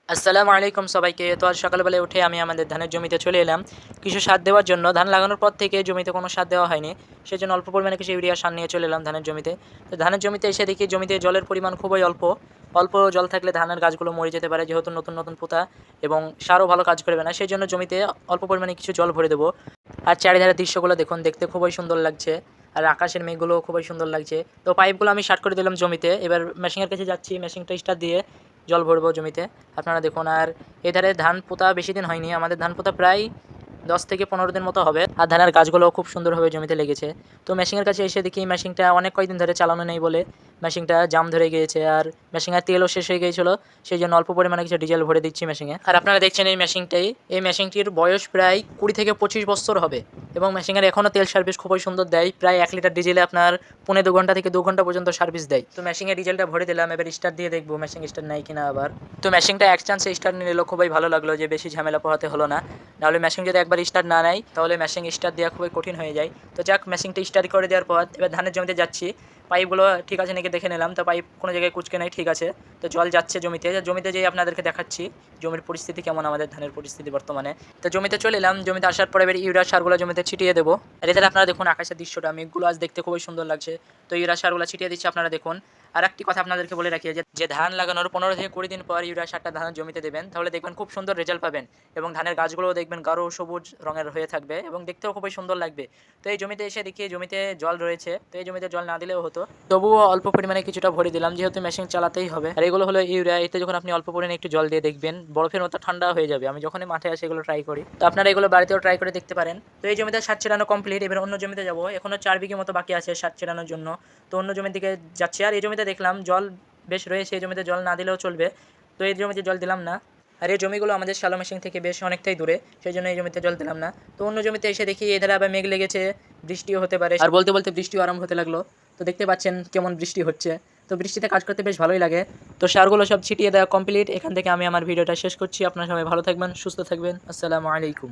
আসসালামু আলাইকুম সবাইকে। তো আজ সকালবেলায় উঠে আমি আমাদের ধানের জমিতে চলে এলাম কিছু সার দেওয়ার জন্য। ধান লাগানোর পর থেকে জমিতে কোনো সার দেওয়া হয়নি, সেজন্য অল্প পরিমাণে কিছু ইউরিয়া সার নিয়ে চলে এলাম ধানের জমিতে। তো ধানের জমিতে এসে দেখি জমিতে জলের পরিমাণ খুবই অল্প। অল্প জল থাকলে ধানের গাছগুলো মরে যেতে পারে, যেহেতু নতুন নতুন পোতা এবং সারও ভালো কাজ করবে না, সেই জন্য জমিতে অল্প পরিমাণে কিছু জল ভরে দেবো। আর চারিধারের দৃশ্যগুলো দেখুন, দেখতে খুবই সুন্দর লাগছে। আর আকাশের মেঘগুলো খুবই সুন্দর লাগছে। তো পাইপগুলো আমি শার্ট করে দিলাম জমিতে। এবার মেশিনের কাছে যাচ্ছি, মেশিনটা স্টার্ট দিয়ে জল ভরবো জমিতে। আপনারা দেখুন, আর এধারে ধান পোতা বেশি দিন হয়নি, আমাদের ধান পোতা প্রায় 10 থেকে 15 দিন মতো হবে। আর ধানের গাছগুলো খুব সুন্দরভাবে জমিতে লেগেছে। তো মেশিনের কাছে এসে দেখি মেশিনটা অনেক কয়েকদিন ধরে চালানো নেই বলে মেশিনটা জাম ধরে গিয়েছে, আর মেশিনের তেলও শেষ হয়ে গিয়েছিলো। সেই জন্য অল্প পরিমাণে কিছু ডিজেল ভরে দিচ্ছি মেশিনে। আর আপনারা দেখছেন এই মেশিনটির বয়স প্রায় 20 থেকে 25 বছর হবে, এবং মেশিনের এখনও তেল সার্ভিস খুবই সুন্দর দেয়। প্রায় 1 লিটার ডিজেলে আপনার 1.5 ঘন্টা থেকে 2 ঘন্টা পর্যন্ত সার্ভিস দেয়। তো মেশিনে ডিজেলটা ভরে দিলাম, এবার স্টার্ট দিয়ে দেখবো মেশিন স্টার্ট নেয় কিনা আবার। তো মেশিনটা এক চান্সে স্টার্ট নিল, খুবই ভালো লাগলো যে বেশি ঝামেলা পোহাতে হলো না। নাহলে মেশিন যদি একবার স্টার্ট না নেয় তাহলে মেশিন স্টার্ট দেওয়া খুবই কঠিন হয়ে যায়। তো যাক, মেশিনটা স্টার্ট করে দেওয়ার পর এবার ধানের জমিতে যাচ্ছি। পাইপগুলো ঠিক আছে নাকি দেখে নিলাম, তো পাইপ কোনো জায়গায় কুচকে নাই, ঠিক আছে। তো জল যাচ্ছে জমিতে, জমিতে যেয়ে আপনাদেরকে দেখাচ্ছি জমির পরিস্থিতি কেমন, আমাদের ধানের পরিস্থিতি বর্তমানে। তো জমিতে চলে এলাম, জমিতে আসার পরে এবার ইউরিয়া সারগুলো জমিতে ছিটিয়ে দেবো। আর এদের আপনারা দেখুন আকাশের দৃশ্যটা, মেঘগুলো আজ দেখতে খুবই সুন্দর লাগছে। তো ইউরিয়া সারগুলো ছিটিয়ে দিচ্ছি, আপনারা দেখুন। আর একটি কথা আপনাদেরকে বলে রাখি, যে ধান লাগানোর 15 থেকে 20 দিন পর ইউরিয়া সারটা ধানের জমিতে দেবেন, তাহলে দেখবেন খুব সুন্দর রেজাল্ট পাবেন। এবং ধানের গাছগুলোও দেখবেন গাঢ় সবুজ রঙের হয়ে থাকবে এবং দেখতেও খুবই সুন্দর লাগবে। তো এই জমিতে এসে দেখি জমিতে জল রয়েছে, তো এই জমিতে জল না দিলেও হতো, তবুও অল্প পরিমাণে কিছুটা ভরে দিলাম, যেহেতু মেশিন চালাতেই হবে। আর এগুলো হলো ইউরিয়া, এতে যখন আপনি অল্প পরিমাণে একটু জল দিয়ে দেখবেন বরফের মতো ঠান্ডা হয়ে যাবে। আমি যখনই মাঠে আসি এগুলো ট্রাই করি, তো আপনারা এগুলো বাড়িতেও ট্রাই করে দেখতে পারেন। তো এই জমিতে সার ছিটানো কমপ্লিট, এবার অন্য জমিতে যাবো। এখনও 4 বিঘে মতো বাকি আছে সার ছিটানোর জন্য। তো অন্য জমির দিকে যাচ্ছি। আর এই জমিতে দেখলাম জল বেশ রয়েছে, এই জমিতে জল না দিলেও চলবে, তো এই জমিতে জল দিলাম না। আর এই জমিগুলো আমাদের শ্যালো মেশিন থেকে বেশ অনেকটাই দূরে, সেই জন্য এই জমিতে জল দিলাম না। তো অন্য জমিতে এসে দেখি এধারে আবার মেঘ লেগেছে, বৃষ্টিও হতে পারে। আর বলতে বলতে বৃষ্টিও আরম্ভ হতে লাগলো। তো দেখতে পাচ্ছেন কেমন বৃষ্টি হচ্ছে। তো বৃষ্টিতে কাজ করতে বেশ ভালোই লাগে। তো সারগুলো সব ছিটিয়ে দেওয়া কমপ্লিট। এখান থেকে আমি আমার ভিডিওটা শেষ করছি। আপনারা সবাই ভালো থাকবেন, সুস্থ থাকবেন। আসসালামু আলাইকুম।